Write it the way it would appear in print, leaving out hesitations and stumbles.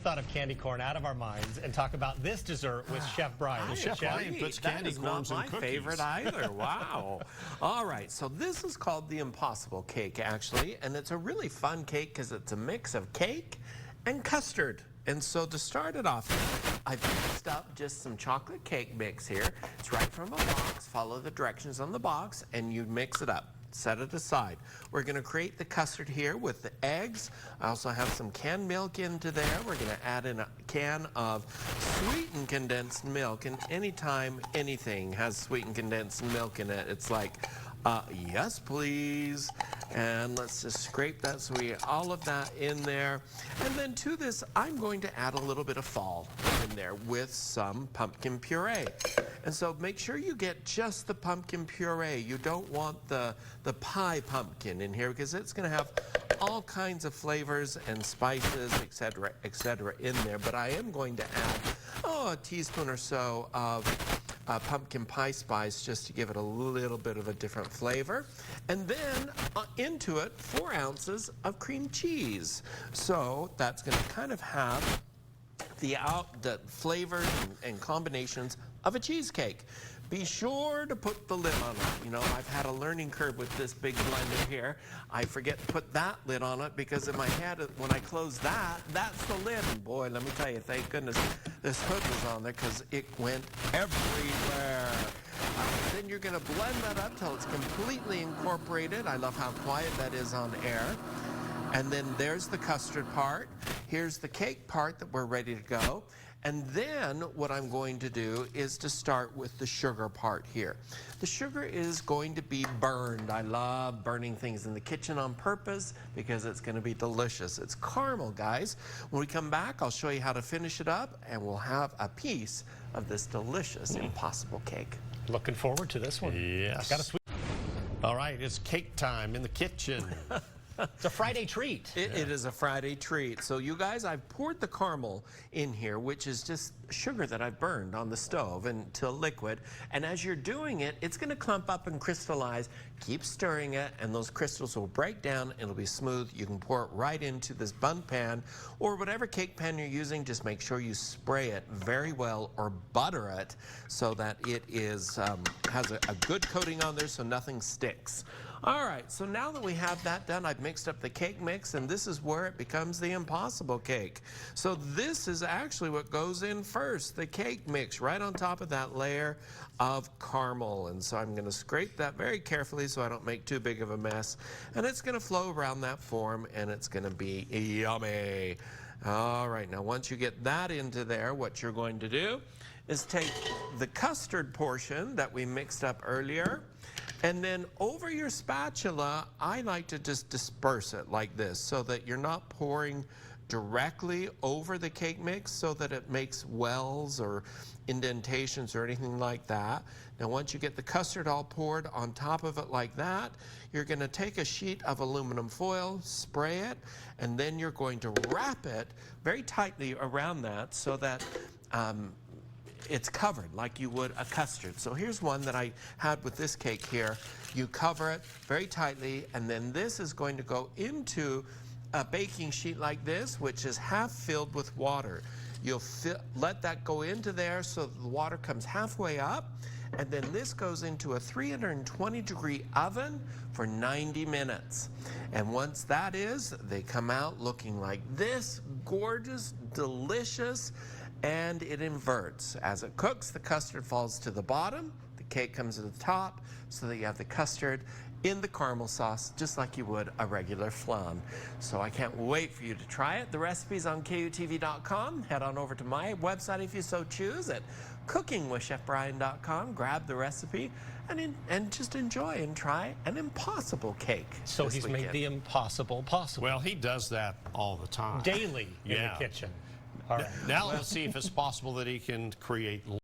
Thought of candy corn out of our minds and talk about this dessert with Chef Bryan. Well, Chef Bryan puts candy corns in cookies. That is not my favorite either. Wow. All right, so this is called the Impossible Cake, actually, and it's a really fun cake because it's a mix of cake and custard. And so to start it off, I've mixed up just some chocolate cake mix here. It's right from a box. Follow the directions on the box, and you mix it up. Set it aside. We're going to create the custard here with the eggs. I also have some canned milk into there. We're going to add in a can of sweetened condensed milk. And anytime anything has sweetened condensed milk in it, it's like, yes, please. And let's just scrape that so we get all of that in there. And then to this, I'm going to add a little bit of fall in there with some pumpkin puree. And so make sure you get just the pumpkin puree. You don't want the pie pumpkin in here because it's going to have all kinds of flavors and spices, etc., in there. But I am going to add, a teaspoon or so of pumpkin pie spice just to give it a little bit of a different flavor. And then into it, 4 ounces of cream cheese. So that's going to kind of have the flavors and combinations of a cheesecake. Be sure to put the lid on it. You know, I've had a learning curve with this big blender here. I forget to put that lid on it because in my head, when I close that, that's the lid. And boy, let me tell you, thank goodness this hood was on there because it went everywhere. Then you're going to blend that up till it's completely incorporated. I love how quiet that is on air. And then there's the custard part. Here's the cake part that we're ready to go. And then what I'm going to do is to start with the sugar part here. The sugar is going to be burned. I love burning things in the kitchen on purpose because it's going to be delicious. It's caramel, guys. When we come back, I'll show you how to finish it up, and we'll have a piece of this delicious Impossible Cake. Looking forward to this one. Yes. Got a sweet. All right, it's cake time in the kitchen. It's a Friday treat. It is a Friday treat. So you guys, I've poured the caramel in here, which is just sugar that I've burned on the stove until liquid. And as you're doing it, it's going to clump up and crystallize. Keep stirring it, and those crystals will break down. It'll be smooth. You can pour it right into this bun pan or whatever cake pan you're using. Just make sure you spray it very well or butter it so that it is has a good coating on there so nothing sticks. All right, so now that we have that done, I've mixed up the cake mix, and this is where it becomes the Impossible Cake. So this is actually what goes in first, the cake mix, right on top of that layer of caramel. And so I'm going to scrape that very carefully so I don't make too big of a mess. And it's going to flow around that form, and it's going to be yummy. All right, now once you get that into there, what you're going to do is take the custard portion that we mixed up earlier, and then over your spatula, I like to just disperse it like this so that you're not pouring directly over the cake mix so that it makes wells or indentations or anything like that. Now once you get the custard all poured on top of it like that, you're going to take a sheet of aluminum foil, spray it, and then you're going to wrap it very tightly around that so that it's covered like you would a custard. So here's one that I had with this cake here. You cover it very tightly, and then this is going to go into a baking sheet like this, which is half filled with water. You'll let that go into there so the water comes halfway up, and then this goes into a 320-degree oven for 90 minutes. And once that is, they come out looking like this, gorgeous, delicious, and it inverts. As it cooks, the custard falls to the bottom, the cake comes to the top, so that you have the custard in the caramel sauce, just like you would a regular flan. So I can't wait for you to try it. The recipe's on KUTV.com. Head on over to my website if you so choose at cookingwithchefbryan.com. Grab the recipe and just enjoy and try an Impossible Cake. So he's made the impossible possible. Well, he does that all the time. Daily in the kitchen. All right. Now let's see if it's possible that he can create